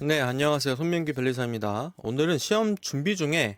네, 안녕하세요. 손민규 변리사입니다. 오늘은 시험 준비 중에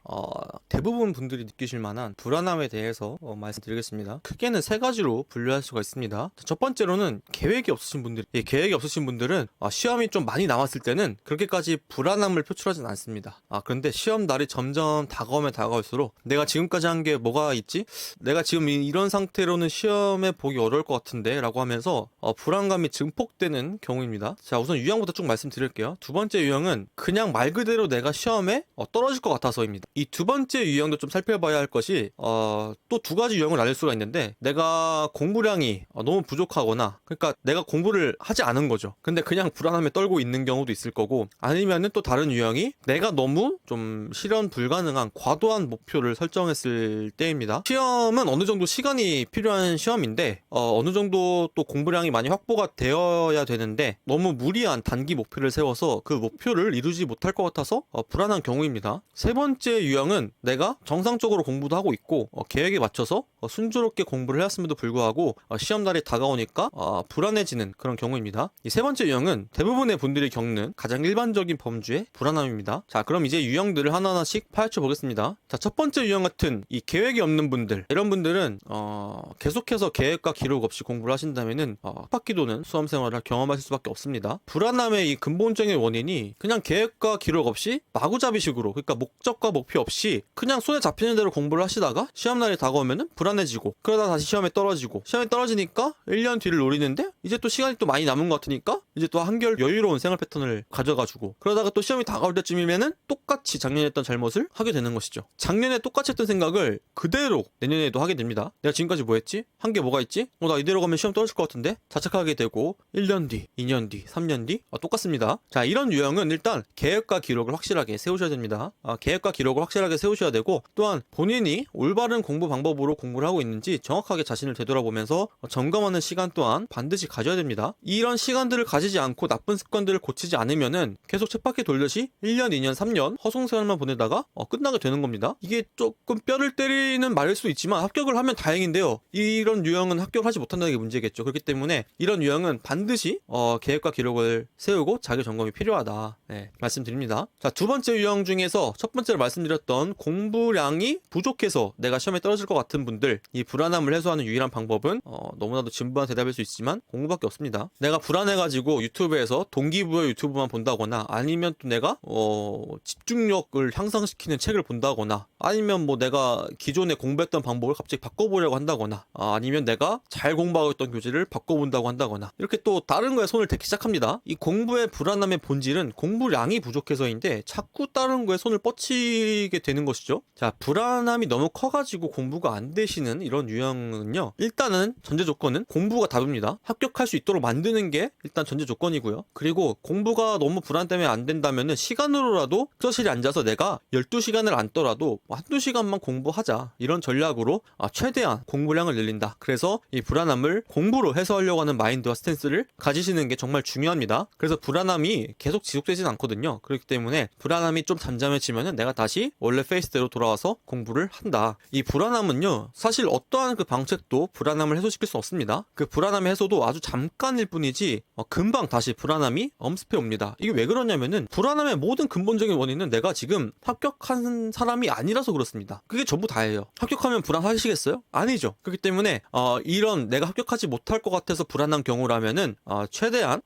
대부분 분들이 느끼실 만한 불안함에 대해서 말씀드리겠습니다. 크게는 세 가지로 분류할 수가 있습니다. 첫 번째로는 계획이 없으신 분들, 계획이 없으신 분들은 시험이 좀 많이 남았을 때는 그렇게까지 불안함을 표출하진 않습니다. 그런데 시험 날이 점점 다가오면 다가올수록 내가 지금까지 한 게 뭐가 있지? 내가 지금 이런 상태로는 시험에 보기 어려울 것 같은데 라고 하면서 불안감이 증폭되는 경우입니다. 자, 우선 유형부터 쭉 말씀드릴게요. 두 번째 유형은 그냥 말 그대로 내가 시험에 떨어질 것 같아서입니다. 이 두 번째 유형도 좀 살펴봐야 할 것이 또 두 가지 유형을 나눌 수가 있는데, 내가 공부량이 너무 부족하거나, 그러니까 내가 공부를 하지 않은 거죠. 근데 그냥 불안함에 떨고 있는 경우도 있을 거고, 아니면은 또 다른 유형이 내가 너무 좀 실현 불가능한 과도한 목표를 설정했을 때입니다. 시험은 어느 정도 시간이 필요한 시험인데 어느 정도 또 공부량이 많이 확보가 되어야 되는데, 너무 무리한 단기 목표를 세워서 그 목표를 이루지 못할 것 같아서 불안한 경우입니다. 세 번째 유형은 내가 정상적으로 공부도 하고 있고 계획에 맞춰서 순조롭게 공부를 해왔음에도 불구하고 시험날이 다가오니까 불안해지는 그런 경우입니다. 이 세 번째 유형은 대부분의 분들이 겪는 가장 일반적인 범주의 불안함입니다. 자, 그럼 이제 유형들을 하나하나씩 파헤쳐 보겠습니다. 자, 첫 번째 유형 같은 이 계획이 없는 분들, 이런 분들은 계속해서 계획과 기록 없이 공부를 하신다면은 학기도는 수험 생활을 경험하실 수밖에 없습니다. 불안함의 이 근본적인 원인이 그냥 계획과 기록 없이 마구잡이식으로, 그러니까 목적과 목표 없이 그냥 손에 잡히는 대로 공부를 하시다가 시험날이 다가오면은 불안해지고, 그러다 다시 시험에 떨어지고, 시험에 떨어지니까 1년 뒤를 노리는데 이제 또 시간이 또 많이 남은 것 같으니까 이제 또 한결 여유로운 생활 패턴을 가져가지고, 그러다가 또 시험이 다가올 때쯤이면은 똑같이 작년에 했던 잘못을 하게 되는 것이죠. 작년에 똑같이 했던 생각을 그대로 내년에도 하게 됩니다. 내가 지금까지 뭐 했지? 한 게 뭐가 있지? 나 이대로 가면 시험 떨어질 것 같은데? 자책하게 되고 1년 뒤, 2년 뒤, 3년 뒤 똑같습니다. 자, 이런 유형은 일단 계획과 기록을 확실하게 세우셔야 됩니다. 계획과 기록을 확실하게 세우셔야 되고, 또한 본인이 올바른 공부 방법으로 공부를 하고 있는지 정확하게 자신을 되돌아보면서 점검하는 시간 또한 반드시 가져야 됩니다. 이런 시간들을 가지지 않고 나쁜 습관들을 고치지 않으면은 계속 쳇바퀴 돌듯이 1년, 2년, 3년 허송세월만 보내다가 끝나게 되는 겁니다. 이게 조금 뼈를 때리는 말일 수도 있지만 합격을 하면 다행인데요, 이런 유형은 합격하지 못한다는 게 문제겠죠. 그렇기 때문에 이런 유형은 반드시 계획과 기록을 세우고 자기 점검이 필요하다, 말씀드립니다. 자, 두 번째 유형 중에서 첫 번째로 말씀드렸던 공부량이 부족해서 내가 시험에 떨어질 것 같은 분들, 이 불안함을 해소하는 유일한 방법은 너무나도 진부한 대답일 수 있지만 공부밖에 없습니다. 내가 불안해가지고 유튜브에서 동기부여 유튜브만 본다거나, 아니면 또 내가 집중력을 향상시키는 책을 본다거나, 아니면 뭐 내가 기존에 공부했던 방법을 갑자기 바꿔보려고 한다거나, 아니면 내가 잘 공부하고 있던 교재를 바꿔본다고 한다거나, 이렇게 또 다른 거에 손을 대기 시작합니다. 이 공부의 불안함의 본질은 공부량이 부족해서인데 자꾸 다른 거에 손을 뻗치게 되는 것이죠. 자, 불안함이 너무 커가지고 공부가 안 되시는 이런 유형은요, 일단은 전제 조건은 공부가 답입니다. 합격할 수 있도록 만드는 게 일단 전제 조건이고요. 그리고 공부가 너무 불안 때문에 안 된다면은 시간으로라도 교실에 앉아서 내가 12시간을 앉더라도 한두 시간만 공부하자, 이런 전략으로 최대한 공부량을 늘린다. 그래서 이 불안함을 공부로 해소하려고 하는 마인드와 스탠스를 가지시는 게 정말 중요합니다. 그래서 불안함이 계속 지속되진 않거든요. 그렇기 때문에 불안함이 좀 잠잠해지면은 내가 다시 원래 페이스대로 돌아와서 공부를 한다. 이 불안함은요, 사실 어떠한 그 방책도 불안함을 해소시킬 수 없습니다. 그 불안함의 해소도 아주 잠깐일 뿐이지 금방 다시 불안함이 엄습해 옵니다. 이게 왜 그러냐면은 불안함의 모든 근본적인 원인은 내가 지금 합격한 사람이 아니라서 그렇습니다. 그게 전부 다예요. 합격하면 불안하시겠어요? 아니죠. 그렇기 때문에 이런 내가 합격하지 못할 것 같아서 불안한 경우라면은 최대한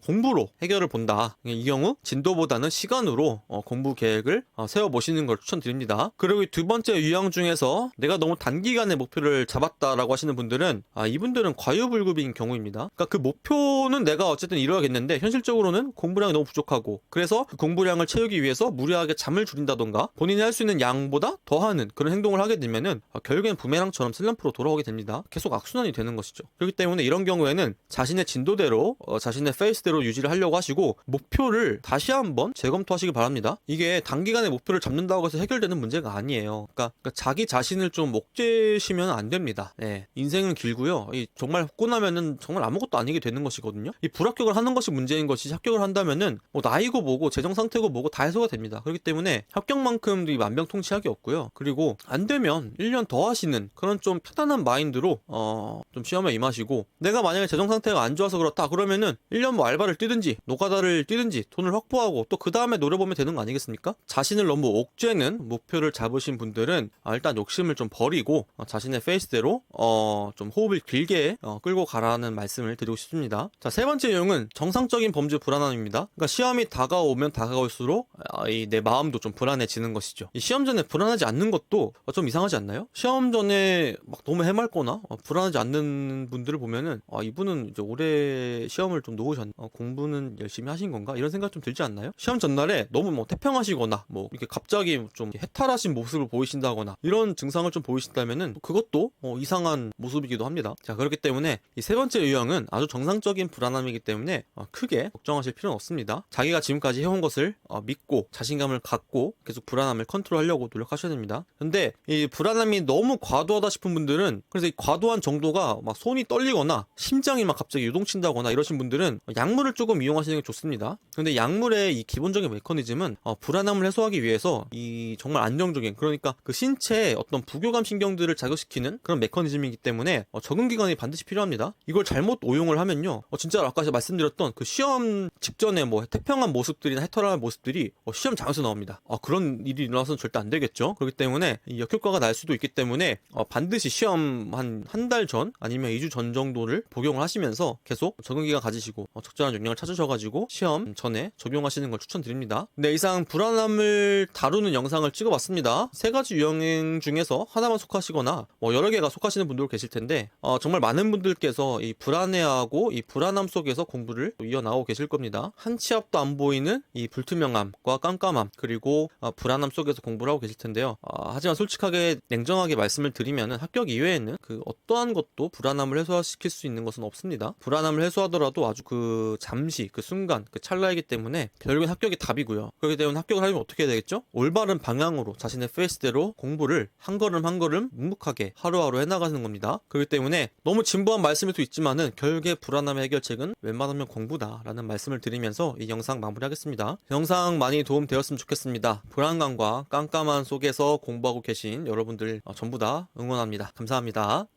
공부로 해결을 본다. 이 경우 진도보다는 시간으로 공부 계획을 세워보시는 걸 추천드립니다. 그리고 이 두 번째 유형 중에서 내가 너무 단기간에 목표를 잡았다라고 하시는 분들은 이분들은 과유불급인 경우입니다. 그러니까 그 목표는 내가 어쨌든 이루어야겠는데 현실적으로는 공부량이 너무 부족하고, 그래서 그 공부량을 채우기 위해서 무리하게 잠을 줄인다던가 본인이 할 수 있는 양보다 더하는 그런 행동을 하게 되면은 결국엔 부메랑처럼 슬럼프로 돌아오게 됩니다. 계속 악순환이 되는 것이죠. 그렇기 때문에 이런 경우에는 자신의 진도대로 자신의 페이스대로 유지를 하려고 하시고, 목표를 다시 한번 재검토하시기 바랍니다. 이게 단기간에 목표를 잡는다고 해서 해결되는 문제가 아니에요. 그러니까 자기 자신을 좀 힘드시면 안 됩니다. 네, 인생은 길고요. 정말 붙고 나면은 정말 아무것도 아니게 되는 것이거든요. 이 불합격을 하는 것이 문제인 것이 합격을 한다면은 뭐 나이고 뭐고 재정 상태고 뭐고 다 해소가 됩니다. 그렇기 때문에 합격만큼 만병통치약이 없고요. 그리고 안 되면 1년 더 하시는 그런 좀 편안한 마인드로 좀 시험에 임하시고, 내가 만약에 재정 상태가 안 좋아서 그렇다 그러면은 1년 뭐 알바를 뛰든지 노가다를 뛰든지 돈을 확보하고 또 그 다음에 노려보면 되는 거 아니겠습니까? 자신을 너무 옥죄는 목표를 잡으신 분들은 일단 욕심을 좀 버리고 자신의 페이스대로 좀 호흡을 길게 끌고 가라는 말씀을 드리고 싶습니다. 자, 세 번째 내용은 정상적인 범주 불안함입니다. 그러니까 시험이 다가오면 다가올수록 내 마음도 좀 불안해지는 것이죠. 이 시험 전에 불안하지 않는 것도 좀 이상하지 않나요? 시험 전에 막 너무 해맑거나 불안하지 않는 분들을 보면은 이분은 이제 올해 시험을 좀 놓으셨나? 공부는 열심히 하신 건가? 이런 생각 좀 들지 않나요? 시험 전날에 너무 뭐 태평하시거나 뭐 이렇게 갑자기 좀 해탈하신 모습을 보이신다거나 이런 증상을 좀 보이신다면은 그것도 이상한 모습이기도 합니다. 자, 그렇기 때문에 이 세 번째 유형은 아주 정상적인 불안함이기 때문에 크게 걱정하실 필요는 없습니다. 자기가 지금까지 해온 것을 믿고 자신감을 갖고 계속 불안함을 컨트롤하려고 노력하셔야 됩니다. 근데 이 불안함이 너무 과도하다 싶은 분들은, 그래서 이 과도한 정도가 막 손이 떨리거나 심장이 막 갑자기 요동친다거나 이러신 분들은 약물을 조금 이용하시는 게 좋습니다. 근데 약물의 이 기본적인 메커니즘은 불안함을 해소하기 위해서 이 정말 안정적인, 그러니까 그 신체의 어떤 부교감 신경들을 자극시키는 그런 메커니즘이기 때문에 적응 기간이 반드시 필요합니다. 이걸 잘못 오용을 하면요, 진짜 아까 제가 말씀드렸던 그 시험 직전에 뭐 태평한 모습들이나 해탈한 모습들이 시험 장에서 나옵니다. 그런 일이 일어나서는 절대 안 되겠죠. 그렇기 때문에 이 역효과가 날 수도 있기 때문에 반드시 시험 한 달 전 아니면 2주 전 정도를 복용을 하시면서 계속 적응 기간 가지시고 적절한 용량을 찾으셔가지고 시험 전에 적용하시는 걸 추천드립니다. 네, 이상 불안함을 다루는 영상을 찍어봤습니다. 세 가지 유형 중에서 하나만 속하시거나 뭐 여러 개가 속하시는 분들 계실 텐데 정말 많은 분들께서 이 불안해하고 이 불안함 속에서 공부를 이어나오고 계실 겁니다. 한 치 앞도 안 보이는 이 불투명함과 깜깜함, 그리고 불안함 속에서 공부를 하고 계실 텐데요. 하지만 솔직하게 냉정하게 말씀을 드리면은 합격 이외에는 그 어떠한 것도 불안함을 해소시킬 수 있는 것은 없습니다. 불안함을 해소하더라도 아주 그 잠시, 그 순간, 그 찰나이기 때문에 결국엔 합격이 답이고요. 그렇기 때문에 합격을 하려면 어떻게 해야 되겠죠? 올바른 방향으로 자신의 페이스대로 공부를 한 걸음 한 걸음 묵묵하게 하루하루 해나가는 겁니다. 그렇기 때문에 너무 진부한 말씀일 수 있지만은 결국에 불안함의 해결책은 웬만하면 공부다라는 말씀을 드리면서 이 영상 마무리하겠습니다. 영상 많이 도움되었으면 좋겠습니다. 불안감과 깜깜한 속에서 공부하고 계신 여러분들 전부 다 응원합니다. 감사합니다.